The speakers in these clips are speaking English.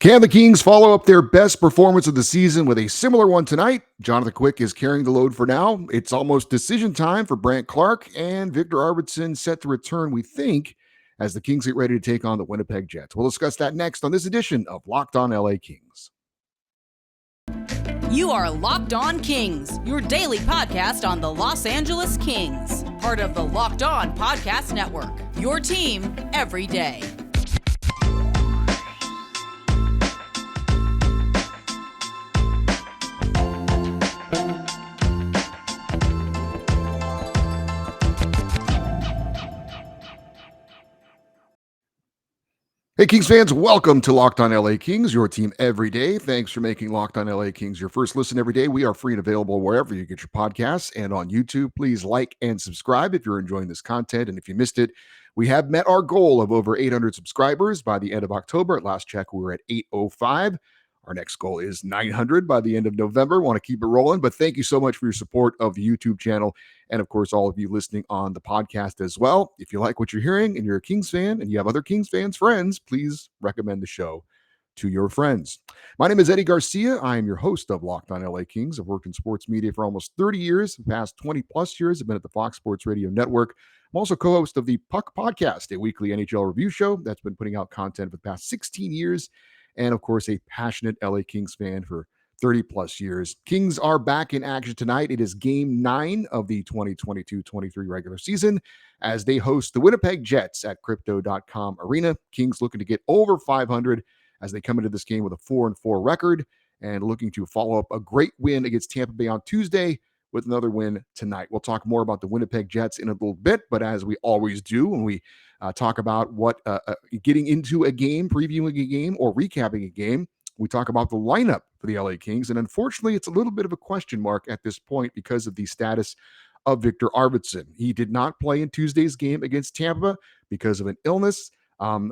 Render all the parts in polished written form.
Can the Kings follow up their best performance of the season with a similar one tonight? Jonathan Quick is carrying the load for now. It's almost decision time for Brandt Clarke and Viktor Arvidsson set to return, we think, as the Kings get ready to take on the Winnipeg Jets. We'll discuss that next on this edition of Locked On LA Kings. You are Locked On Kings, your daily podcast on the Los Angeles Kings, part of the Locked On Podcast Network, your team every day. Hey, Kings fans, welcome to Locked On LA Kings, your team every day. Thanks for making Locked On LA Kings your first listen every day. We are free and available wherever you get your podcasts and on YouTube. Please like and subscribe if you're enjoying this content. And if you missed it, we have met our goal of over 800 subscribers by the end of October. At last check, we were at 805. Our next goal is 900 by the end of November. Want to keep it rolling, but thank you so much for your support of the YouTube channel and, of course, all of you listening on the podcast as well. If you like what you're hearing and you're a Kings fan and you have other Kings fans friends, please recommend the show to your friends. My name is Eddie Garcia. I am your host of Locked On LA Kings. I've worked in sports media for almost 30 years. The past 20 plus years I've been at the Fox Sports Radio Network. I'm also co-host of the Puck Podcast, a weekly NHL review show that's been putting out content for the past 16 years. And of course, a passionate LA Kings fan for 30 plus years. Kings are back in action tonight. It is game 9 of the 2022-23 regular season as they host the Winnipeg Jets at Crypto.com Arena. Kings looking to get over 500 as they come into this game with a 4-4 record and looking to follow up a great win against Tampa Bay on Tuesday with another win tonight. We'll talk more about the Winnipeg Jets in a little bit, but as we always do when we talk about what getting into a game, previewing a game, or recapping a game, we talk about the lineup for the LA Kings. And unfortunately, it's a little bit of a question mark at this point because of the status of Viktor Arvidsson. He did not play in Tuesday's game against Tampa because of an illness.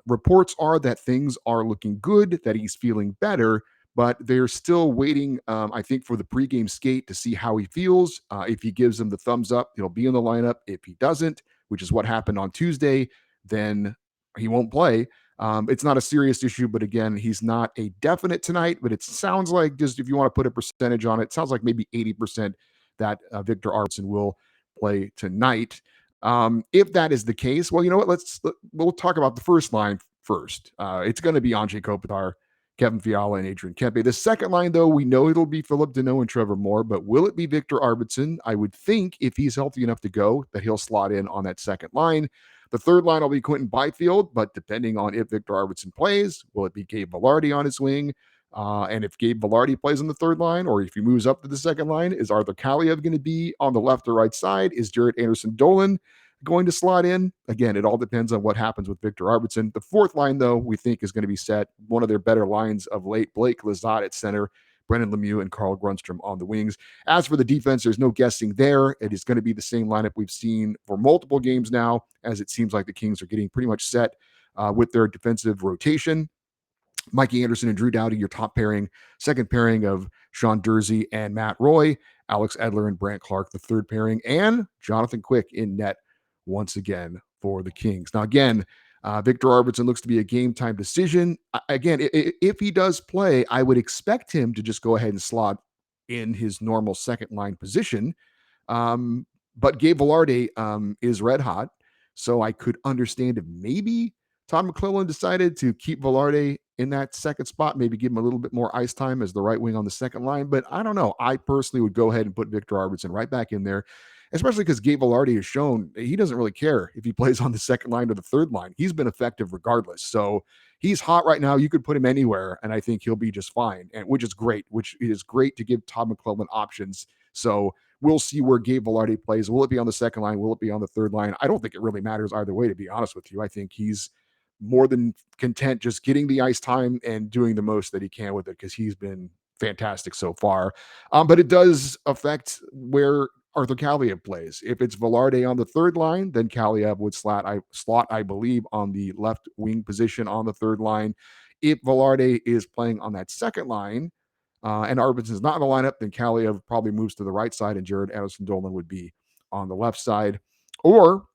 Reports are that things are looking good, that he's feeling better, but they're still waiting, I think, for the pregame skate to see how he feels. If he gives them the thumbs up, he'll be in the lineup. If he doesn't, which is what happened on Tuesday, then he won't play. It's not a serious issue, but again, he's not a definite tonight, but it sounds like, just if you want to put a percentage on it, it sounds like maybe 80% that Viktor Arvidsson will play tonight. If that is the case, well, you know what? We'll talk about the first line first. It's going to be Anze Kopitar, Kevin Fiala, and Adrian Kempe. The second line, though, we know it'll be Philip Deneau and Trevor Moore, but will it be Viktor Arvidsson? I would think if he's healthy enough to go, that he'll slot in on that second line. The third line will be Quentin Byfield, but depending on if Viktor Arvidsson plays, will it be Gabe Vilardi on his wing? And if Gabe Vilardi plays on the third line, or if he moves up to the second line, is Arthur Kaliyev going to be on the left or right side? Is Jared Anderson-Dolan going to slot in? Again, it all depends on what happens with Viktor Arvidsson. The fourth line, though, we think is going to be set. One of their better lines of late, Blake Lizotte at center, Brendan Lemieux and Carl Grundstrom on the wings. As for the defense, there's no guessing there. It is going to be the same lineup we've seen for multiple games now, as it seems like the Kings are getting pretty much set with their defensive rotation. Mikey Anderson and Drew Doughty, your top pairing. Second pairing of Sean Durzi and Matt Roy. Alex Edler and Brandt Clarke, the third pairing. And Jonathan Quick in net once again for the Kings. Now, again, Viktor Arvidsson looks to be a game-time decision. Again, if he does play, I would expect him to just go ahead and slot in his normal second-line position. But Gabe Vilardi is red hot, so I could understand if maybe Todd McClellan decided to keep Vilardi in that second spot, maybe give him a little bit more ice time as the right wing on the second line. But I don't know. I personally would go ahead and put Viktor Arvidsson right back in there, especially because Gabe Vilardi has shown he doesn't really care if he plays on the second line or the third line. He's been effective regardless. So he's hot right now. You could put him anywhere, and I think he'll be just fine, and which is great to give Todd McClellan options. So we'll see where Gabe Vilardi plays. Will it be on the second line? Will it be on the third line? I don't think it really matters either way, to be honest with you. I think he's more than content just getting the ice time and doing the most that he can with it because he's been fantastic so far. But it does affect where Arthur Kaliyev plays. If it's Vilardi on the third line, then Kaliyev would slot, I believe, on the left wing position on the third line. If Vilardi is playing on that second line and Arvidsson's not in the lineup, then Kaliyev probably moves to the right side and Jared Anderson-Dolan would be on the left side. Or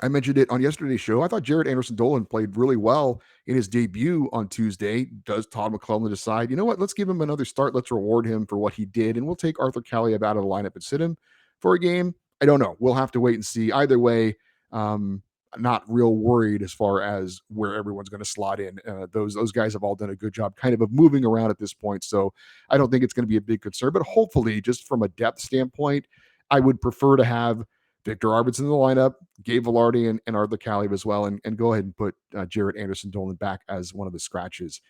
I mentioned it on yesterday's show. I thought Jared Anderson-Dolan played really well in his debut on Tuesday. Does Todd McClellan decide, you know what, let's give him another start. Let's reward him for what he did, and we'll take Arthur Kaliyev out of the lineup and sit him for a game? I don't know. We'll have to wait and see. Either way, I'm not real worried as far as where everyone's going to slot in. Those guys have all done a good job kind of moving around at this point. So I don't think it's going to be a big concern. But hopefully, just from a depth standpoint, I would prefer to have Viktor Arvidsson in the lineup, Gabe Velarde, and Arthur Kaliyev as well, and go ahead and put Jared Anderson-Dolan back as one of the scratches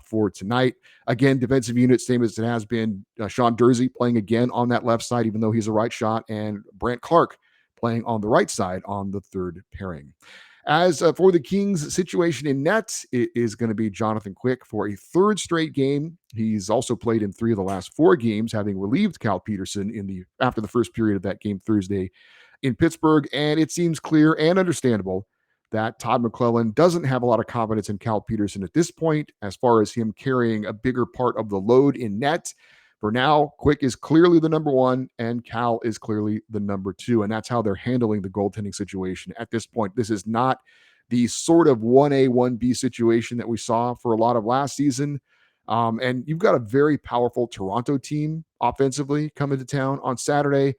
for tonight. Again, defensive unit, same as it has been. Sean Dursey playing again on that left side, even though he's a right shot, and Brandt Clarke playing on the right side on the third pairing. As for the Kings' situation in net, it is going to be Jonathan Quick for a third straight game. He's also played in 3 of the last 4 games, having relieved Cal Peterson after the first period of that game Thursday in Pittsburgh. And it seems clear and understandable that Todd McClellan doesn't have a lot of confidence in Cal Peterson at this point, as far as him carrying a bigger part of the load in net. For now, Quick is clearly the number 1, and Cal is clearly the number 2, and that's how they're handling the goaltending situation at this point. This is not the sort of 1A, 1B situation that we saw for a lot of last season. And you've got a very powerful Toronto team offensively coming to town on Saturday.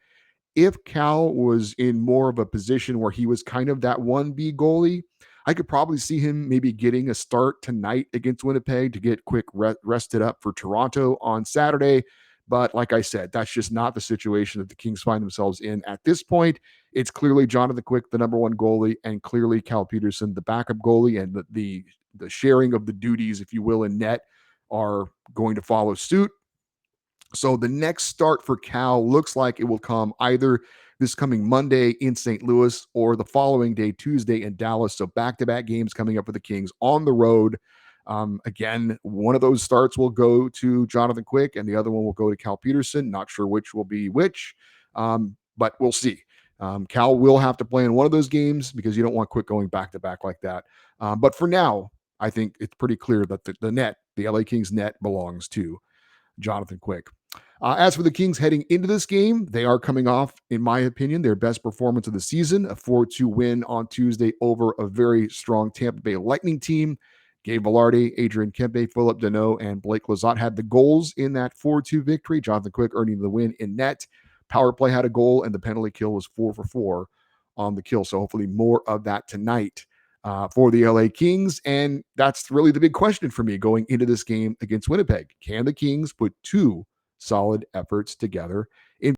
If Cal was in more of a position where he was kind of that 1B goalie, I could probably see him maybe getting a start tonight against Winnipeg to get Quick rested up for Toronto on Saturday. But like I said, that's just not the situation that the Kings find themselves in at this point. It's clearly Jonathan Quick, the number 1 goalie, and clearly Cal Peterson, the backup goalie, and the sharing of the duties, if you will, in net are going to follow suit. So the next start for Cal looks like it will come either this coming Monday in St. Louis or the following day, Tuesday in Dallas. So back-to-back games coming up for the Kings on the road. Again, one of those starts will go to Jonathan Quick and the other one will go to Cal Peterson. Not sure which will be which, but we'll see. Cal will have to play in one of those games because you don't want Quick going back-to-back like that. But for now, I think it's pretty clear that the LA Kings net belongs to Jonathan Quick. As for the Kings heading into this game, they are coming off, in my opinion, their best performance of the season, a 4-2 win on Tuesday over a very strong Tampa Bay Lightning team. Gabe Velarde, Adrian Kempe, Philip Deneau, and Blake Lizotte had the goals in that 4-2 victory. Jonathan Quick earning the win in net. Power play had a goal, and the penalty kill was 4 for 4 on the kill. So hopefully more of that tonight for the LA Kings. And that's really the big question for me going into this game against Winnipeg. Can the Kings put 2 solid efforts together in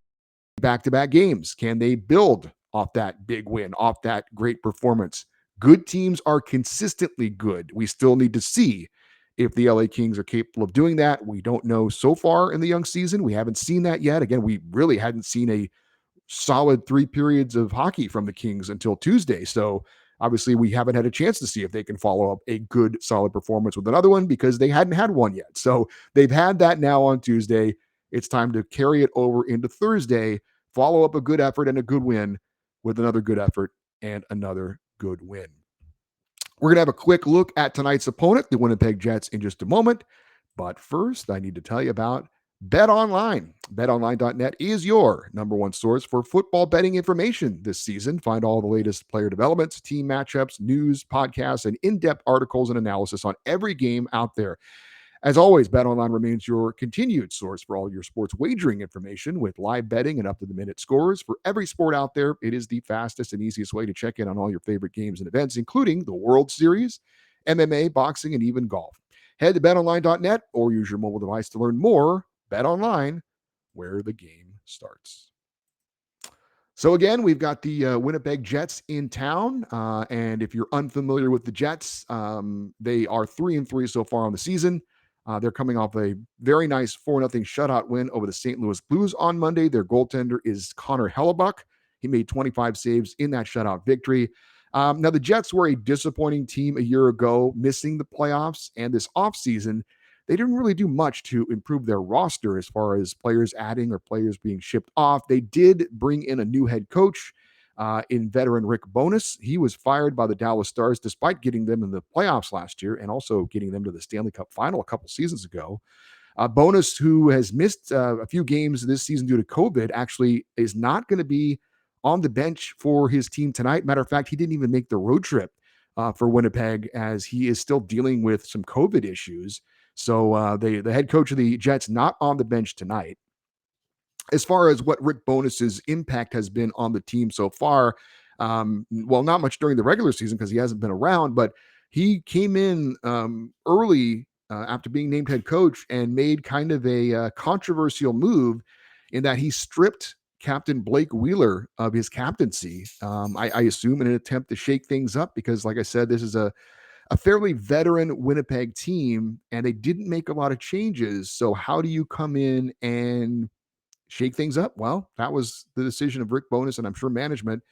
back-to-back games? Can they build off that big win, off that great performance? Good teams are consistently good. We still need to see if the LA Kings are capable of doing that. We don't know so far in the young season. We haven't seen that yet. Again, we really hadn't seen a solid 3 periods of hockey from the Kings until Tuesday. So obviously we haven't had a chance to see if they can follow up a good, solid performance with another one because they hadn't had one yet. So they've had that now on Tuesday. It's time to carry it over into Thursday, follow up a good effort and a good win with another good effort and another good win. We're going to have a quick look at tonight's opponent, the Winnipeg Jets, in just a moment. But first, I need to tell you about BetOnline. BetOnline.net is your number 1 source for football betting information this season. Find all the latest player developments, team matchups, news, podcasts, and in-depth articles and analysis on every game out there. As always, BetOnline remains your continued source for all your sports wagering information with live betting and up-to-the-minute scores for every sport out there. It is the fastest and easiest way to check in on all your favorite games and events, including the World Series, MMA, boxing, and even golf. Head to betonline.net or use your mobile device to learn more. BetOnline, where the game starts. So again, we've got the Winnipeg Jets in town. And if you're unfamiliar with the Jets, they are 3-3 so far on the season. They're coming off a very nice 4-0 shutout win over the St. Louis Blues on Monday. Their goaltender is Connor Hellebuck. He made 25 saves in that shutout victory. Now, the Jets were a disappointing team a year ago, missing the playoffs. And this offseason, they didn't really do much to improve their roster as far as players adding or players being shipped off. They did bring in a new head coach in veteran Rick Bowness. He was fired by the Dallas Stars despite getting them in the playoffs last year and also getting them to the Stanley Cup final a couple seasons ago. Bowness, who has missed a few games this season due to COVID, actually is not going to be on the bench for his team tonight. Matter of fact, he didn't even make the road trip for Winnipeg as he is still dealing with some COVID issues. So the head coach of the Jets not on the bench tonight. As far as what Rick Bonus's impact has been on the team so far, well, not much during the regular season because he hasn't been around, but he came in early after being named head coach and made kind of a controversial move in that he stripped Captain Blake Wheeler of his captaincy. I assume in an attempt to shake things up because, like I said, this is a fairly veteran Winnipeg team and they didn't make a lot of changes. So how do you come in and shake things up? Well, that was the decision of Rick Bonus, and I'm sure management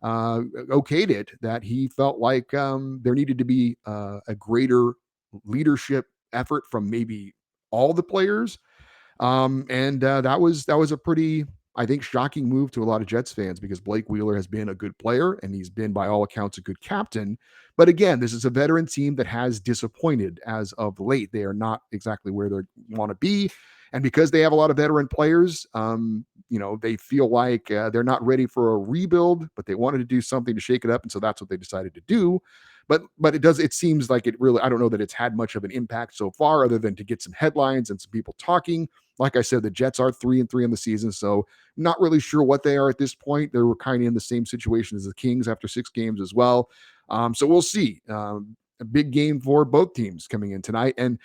okayed it, that he felt like there needed to be a greater leadership effort from maybe all the players, and that was a pretty, I think, shocking move to a lot of Jets fans because Blake Wheeler has been a good player and he's been, by all accounts, a good captain. But again, this is a veteran team that has disappointed as of late. They are not exactly where they want to be. And because they have a lot of veteran players, they feel like they're not ready for a rebuild, but they wanted to do something to shake it up. And so that's what they decided to do. But it seems like it really, I don't know that it's had much of an impact so far other than to get some headlines and some people talking. Like I said, the Jets are 3-3 in the season, so not really sure what they are at this point. They were kind of in the same situation as the Kings after 6 games as well. So we'll see. A big game for both teams coming in tonight. And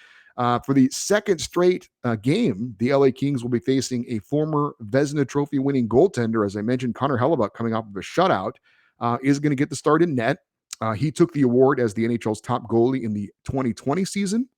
for the second straight game, the LA Kings will be facing a former Vezina Trophy winning goaltender. As I mentioned, Connor Hellebuyck, coming off of a shutout, is going to get the start in net. He took the award as the NHL's top goalie in the 2020 season.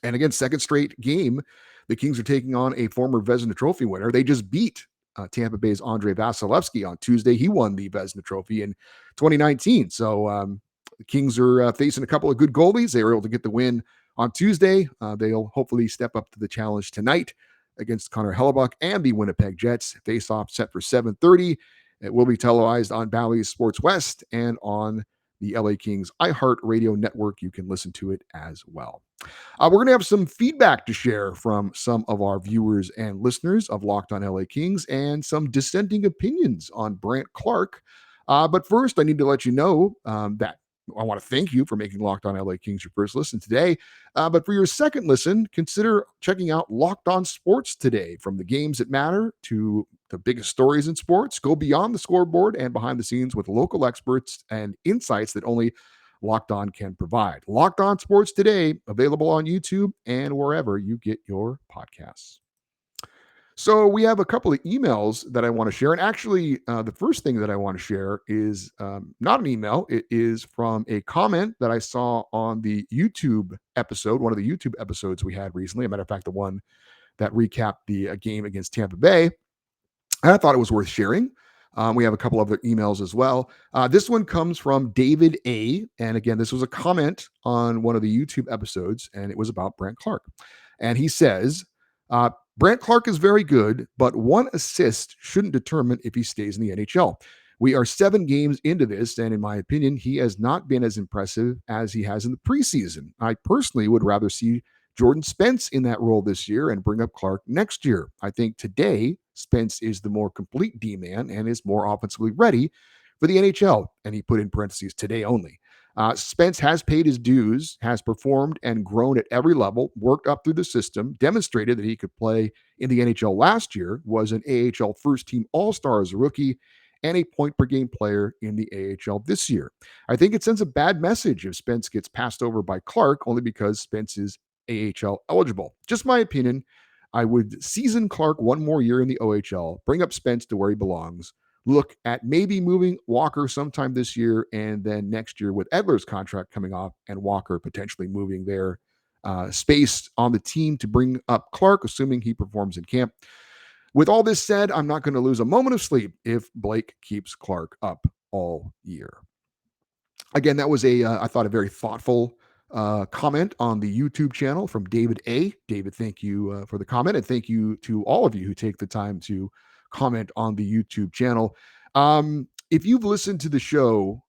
And again, second straight game, the Kings are taking on a former Vezina Trophy winner. They just beat Tampa Bay's Andrei Vasilevsky on Tuesday. He won the Vezina Trophy in 2019. So the Kings are facing a couple of good goalies. They were able to get the win on Tuesday. They'll hopefully step up to the challenge tonight against Connor Hellebuyck and the Winnipeg Jets. Face-off set for 7:30. It will be televised on Bally Sports West and on the LA Kings iHeartRadio network. You can listen to it as well. We're going to have some feedback to share from some of our viewers and listeners of Locked on LA Kings and some dissenting opinions on Brandt Clarke. But first, I need to let you know that I want to thank you for making Locked on LA Kings your first listen today. But for your second listen, consider checking out Locked on Sports today. From the games that matter to the biggest stories in sports, go beyond the scoreboard and behind the scenes with local experts and insights that only Locked On can provide. Locked On Sports today, available on YouTube and wherever you get your podcasts. So we have a couple of emails that I want to share. And actually, the first thing that I want to share is not an email. It is from a comment that I saw on the YouTube episode, one of the YouTube episodes we had recently. As a matter of fact, the one that recapped the game against Tampa Bay. And I thought it was worth sharing. We have a couple other emails as well. This one comes from David A. And again, this was a comment on one of the YouTube episodes, and it was about Brandt Clarke. And he says, Brandt Clarke is very good, but one assist shouldn't determine if he stays in the NHL. We are 7 games into this, and in my opinion, he has not been as impressive as he has in the preseason. I personally would rather see Jordan Spence in that role this year and bring up Clarke next year. I think today Spence is the more complete D-man and is more offensively ready for the NHL. And he put in parentheses, today only. Spence has paid his dues, has performed and grown at every level, worked up through the system, demonstrated that he could play in the NHL last year, was an AHL first-team All-Star as a rookie, and a point-per-game player in the AHL this year. I think it sends a bad message if Spence gets passed over by Clarke only because Spence is AHL eligible. Just my opinion. I would season Clarke one more year in the OHL, bring up Spence to where he belongs, look at maybe moving Walker sometime this year, and then next year with Edler's contract coming off and Walker potentially moving their space on the team to bring up Clarke, assuming he performs in camp. With all this said, I'm not going to lose a moment of sleep if Blake keeps Clarke up all year. Again, that was I thought, a very thoughtful comment on the YouTube channel from David A. David, thank you for the comment, and thank you to all of you who take the time to comment on the YouTube channel. If you've listened to the show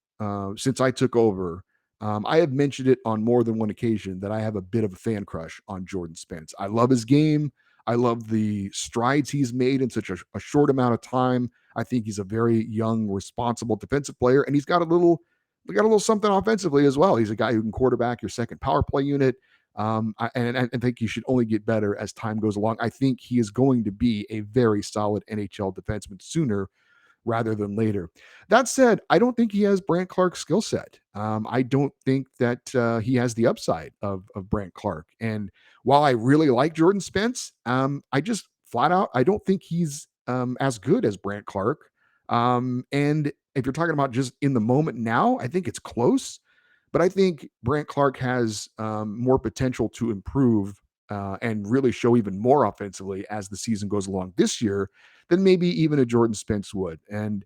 since I took over, I have mentioned it on more than one occasion that I have a bit of a fan crush on Jordan Spence. I love his game. I love the strides he's made in such a short amount of time. I think he's a very young, responsible defensive player, and he's got a little something offensively as well. He's a guy who can quarterback your second power play unit. I think he should only get better as time goes along. I think he is going to be a very solid NHL defenseman sooner rather than later. That said, I don't think he has Brandt Clarke's skill set. I don't think that he has the upside of Brandt Clarke. And while I really like Jordan Spence, I just flat out I don't think he's as good as Brandt Clarke. And if you're talking about just in the moment now, I think it's close. But I think Brandt Clarke has more potential to improve and really show even more offensively as the season goes along this year than maybe even a Jordan Spence would. And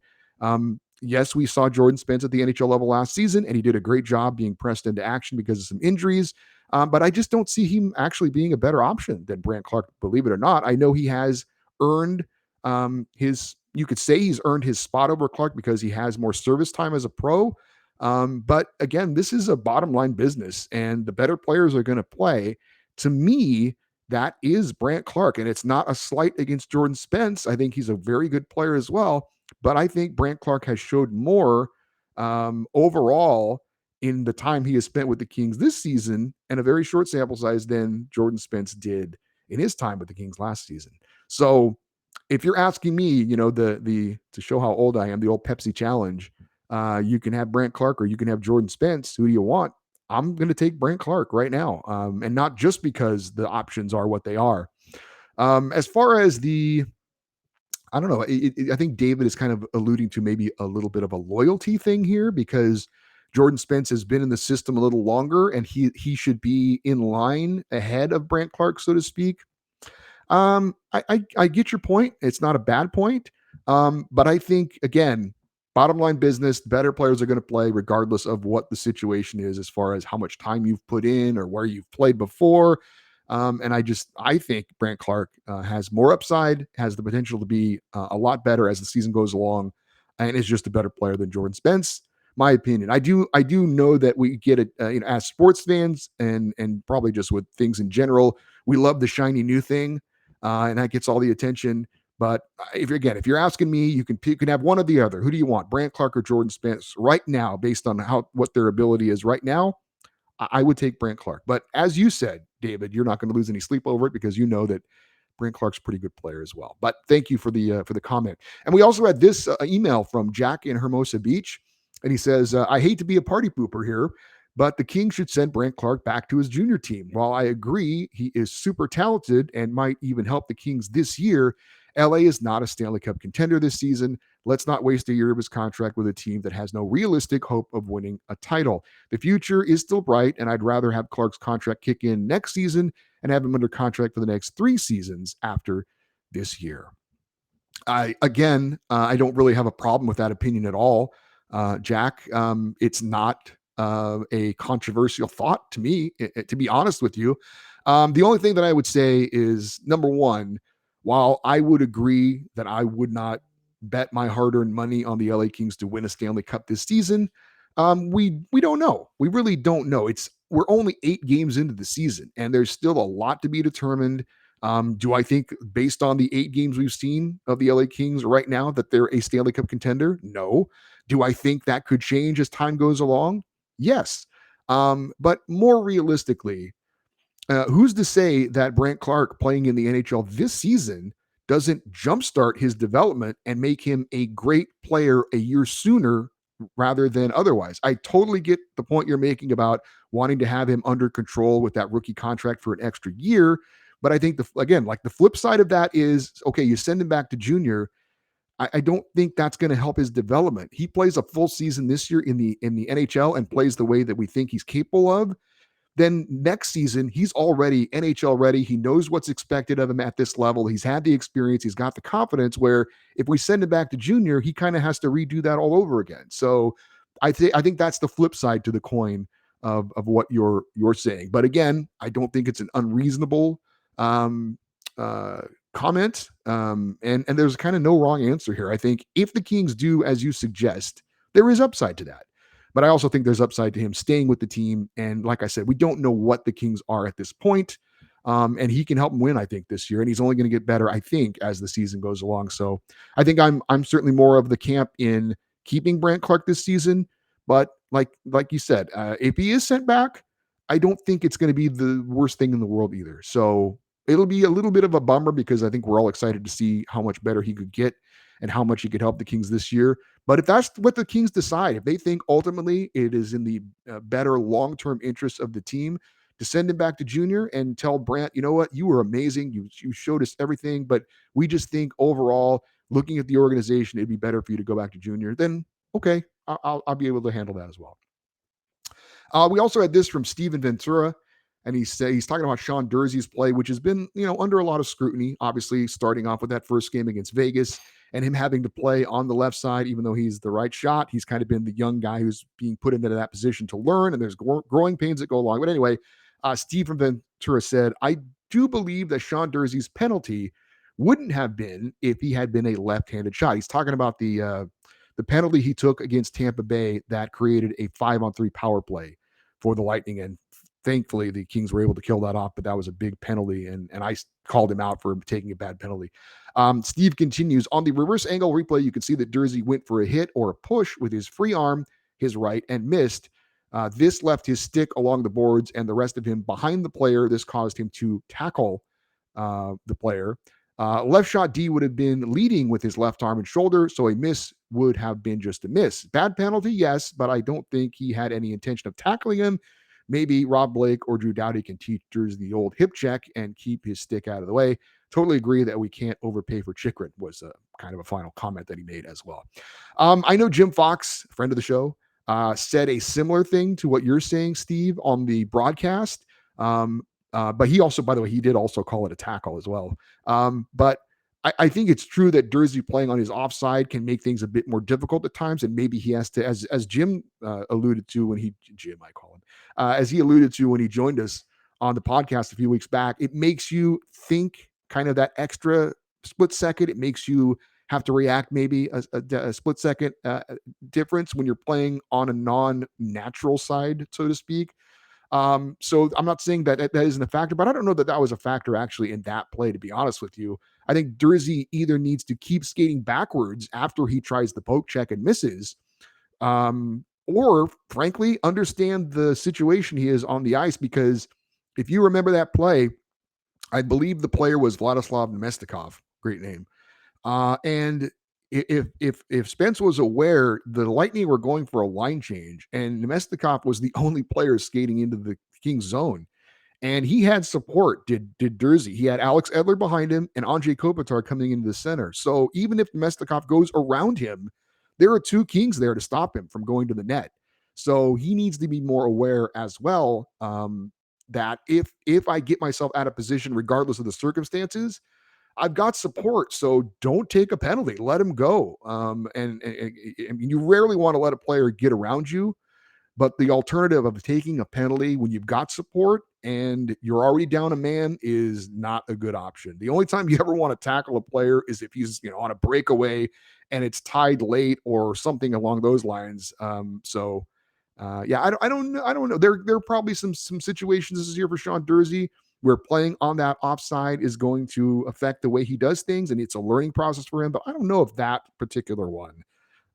yes, we saw Jordan Spence at the NHL level last season, and he did a great job being pressed into action because of some injuries. But I just don't see him actually being a better option than Brandt Clarke, believe it or not. I know he has earned you could say he's earned his spot over Clarke because he has more service time as a pro. But again, this is a bottom line business, and the better players are going to play. To me, that is Brandt Clarke, and it's not a slight against Jordan Spence. I think he's a very good player as well, but I think Brandt Clarke has showed more overall in the time he has spent with the Kings this season and a very short sample size than Jordan Spence did in his time with the Kings last season. So if you're asking me, the to show how old I am, the old Pepsi challenge, you can have Brandt Clarke or you can have Jordan Spence. Who do you want? I'm going to take Brandt Clarke right now, and not just because the options are what they are. As far as I don't know. I think David is kind of alluding to maybe a little bit of a loyalty thing here because Jordan Spence has been in the system a little longer, and he should be in line ahead of Brandt Clarke, so to speak. I get your point. It's not a bad point. But I think again, bottom line business, better players are going to play regardless of what the situation is as far as how much time you've put in or where you've played before. And I think Brandt Clarke has more upside, has the potential to be a lot better as the season goes along, and is just a better player than Jordan Spence. My opinion. I do know that we get it, as sports fans and probably just with things in general, we love the shiny new thing, and that gets all the attention. But if you're asking me, you can have one or the other. Who do you want, Brandt Clarke or Jordan Spence, right now, based on what their ability is right now? I would take Brandt Clarke. But as you said, David, you're not going to lose any sleep over it because you know that Brandt Clarke's a pretty good player as well. But thank you for the comment. And we also had this email from Jack in Hermosa Beach, and he says, "I hate to be a party pooper here, but the Kings should send Brandt Clarke back to his junior team. While I agree he is super talented and might even help the Kings this year, LA is not a Stanley Cup contender this season. Let's not waste a year of his contract with a team that has no realistic hope of winning a title. The future is still bright, and I'd rather have Clarke's contract kick in next season and have him under contract for the next 3 seasons after this year." I don't really have a problem with that opinion at all, Jack. It's not a controversial thought to me, to be honest with you. The only thing that I would say is, number one, while I would agree that I would not bet my hard-earned money on the LA Kings to win a Stanley Cup this season, we don't know. We really don't know. We're only 8 games into the season, and there's still a lot to be determined. Do I think, based on the 8 games we've seen of the LA Kings right now, that they're a Stanley Cup contender? No. Do I think that could change as time goes along? Yes. But more realistically, who's to say that Brandt Clarke playing in the NHL this season doesn't jumpstart his development and make him a great player a year sooner rather than otherwise? I totally get the point you're making about wanting to have him under control with that rookie contract for an extra year. But I think the flip side of that is, okay, you send him back to junior. I don't think that's going to help his development. He plays a full season this year in the NHL and plays the way that we think he's capable of. Then next season, he's already NHL ready. He knows what's expected of him at this level. He's had the experience. He's got the confidence where if we send him back to junior, he kind of has to redo that all over again. So I think that's the flip side to the coin of what you're saying. But again, I don't think it's an unreasonable comment. And there's kind of no wrong answer here. I think if the Kings do as you suggest, there is upside to that. But I also think there's upside to him staying with the team. And like I said, we don't know what the Kings are at this point. And he can help them win, I think, this year. And he's only going to get better, I think, as the season goes along. So I think I'm certainly more of the camp in keeping Brandt Clarke this season. But like you said, if he is sent back, I don't think it's going to be the worst thing in the world either. So it'll be a little bit of a bummer because I think we're all excited to see how much better he could get and how much he could help the Kings this year. But if that's what the Kings decide, if they think ultimately it is in the better long-term interests of the team to send him back to junior and tell Brandt, you know what, you were amazing. You showed us everything, but we just think overall, looking at the organization, it'd be better for you to go back to junior. Then okay, I'll be able to handle that as well. We also had this from Steven Ventura, and he's talking about Sean Durzee's play, which has been under a lot of scrutiny. Obviously, starting off with that first game against Vegas, and him having to play on the left side, even though he's the right shot. He's kind of been the young guy who's being put into that position to learn, and there's growing pains that go along. But anyway, Steven Ventura said, "I do believe that Sean Durzee's penalty wouldn't have been if he had been a left-handed shot." He's talking about the penalty he took against Tampa Bay that created a 5-on-3 power play for the Lightning. And thankfully, the Kings were able to kill that off, but that was a big penalty. And I called him out for taking a bad penalty. Steve continues, on the reverse angle replay, you can see that Durzi went for a hit or a push with his free arm, his right, and missed. This left his stick along the boards and the rest of him behind the player. This caused him to tackle the player. Left shot D would have been leading with his left arm and shoulder, so a miss would have been just a miss. Bad penalty, yes, but I don't think he had any intention of tackling him. Maybe Rob Blake or Drew Doughty can teach Durzi the old hip check and keep his stick out of the way. Totally agree that we can't overpay for Chychrun was kind of a final comment that he made as well. I know Jim Fox, friend of the show, said a similar thing to what you're saying, Steve, on the broadcast. But he also, by the way, he did also call it a tackle as well. But I think it's true that Durzi playing on his offside can make things a bit more difficult at times, and maybe he has to, as Jim alluded to when I call him, as he alluded to when he joined us on the podcast a few weeks back, it makes you think kind of that extra split second. It makes you have to react maybe a split second difference when you're playing on a non-natural side, so to speak. So I'm not saying that isn't a factor, but I don't know that was a factor actually in that play, to be honest with you. I think Durzi either needs to keep skating backwards after he tries the poke check and misses, or frankly, understand the situation he is on the ice. Because if you remember that play, I believe the player was Vladislav Nemestikov, great name. And if Spence was aware, the Lightning were going for a line change, and Nemestikov was the only player skating into the Kings zone, and he had support. Did Durzi? He had Alex Edler behind him and Andrei Kopitar coming into the center. So even if Nemestikov goes around him, there are two Kings there to stop him from going to the net. So he needs to be more aware as well, that if I get myself out of position, regardless of the circumstances, I've got support, so don't take a penalty. Let him go. And I mean, you rarely want to let a player get around you, but the alternative of taking a penalty when you've got support and you're already down a man is not a good option. The only time you ever want to tackle a player is if he's on a breakaway and it's tied late or something along those lines. Yeah, I don't know. I don't know. There are probably some situations this year for Sean Durzi where playing on that offside is going to affect the way he does things, and it's a learning process for him. But I don't know if that particular one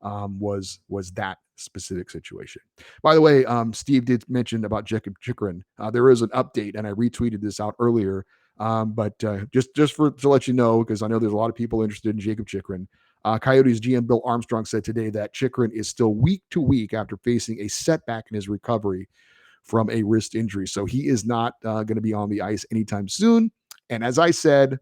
was that specific situation. By the way, Steve did mention about Jacob Chychrun. There is an update, and I retweeted this out earlier. But just to let you know, because I know there's a lot of people interested in Jacob Chychrun. Coyotes GM Bill Armstrong said today that Chychrun is still week to week after facing a setback in his recovery from a wrist injury. So he is not going to be on the ice anytime soon. And as I said,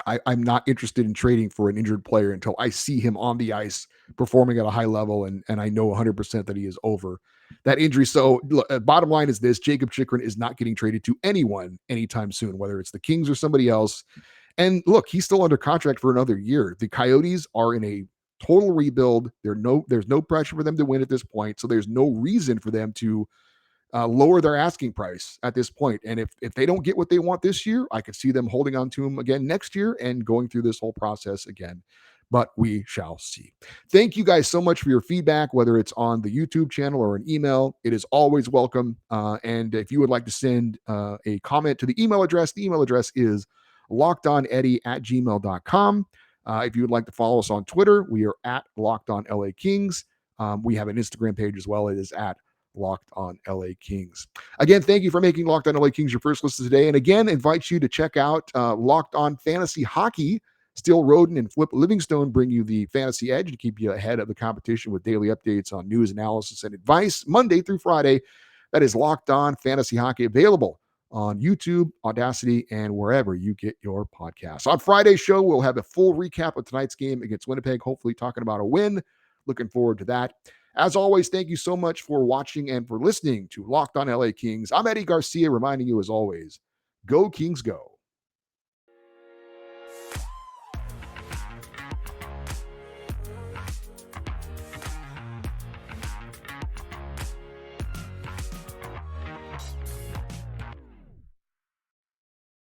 I'm not interested in trading for an injured player until I see him on the ice performing at a high level and I know 100% that he is over that injury. So look, bottom line is this: Jacob Chychrun is not getting traded to anyone anytime soon, whether it's the Kings or somebody else. And look, he's still under contract for another year. The Coyotes are in a total rebuild. There's no pressure for them to win at this point. So there's no reason for them to lower their asking price at this point. And if they don't get what they want this year, I could see them holding on to him again next year and going through this whole process again. but we shall see. Thank you guys so much for your feedback, whether it's on the YouTube channel or an email. It is always welcome. And if you would like to send a comment to the email address is lockedoneddie@gmail.com. If you would like to follow us on Twitter, we are at Locked On LA Kings. We have an Instagram page as well. It is at Locked On LA Kings. Again, thank you for making Locked On LA Kings your first listen today. And again, invite you to check out Locked On Fantasy Hockey. Still Roden and Flip Livingstone bring you the fantasy edge to keep you ahead of the competition with daily updates on news, analysis, and advice Monday through Friday. That is Locked On Fantasy Hockey, available on YouTube, Audacity, and wherever you get your podcasts. On Friday's show, we'll have a full recap of tonight's game against Winnipeg, hopefully talking about a win. Looking forward to that. As always, thank you so much for watching and for listening to Locked On LA Kings. I'm Eddie Garcia, reminding you as always, go Kings go.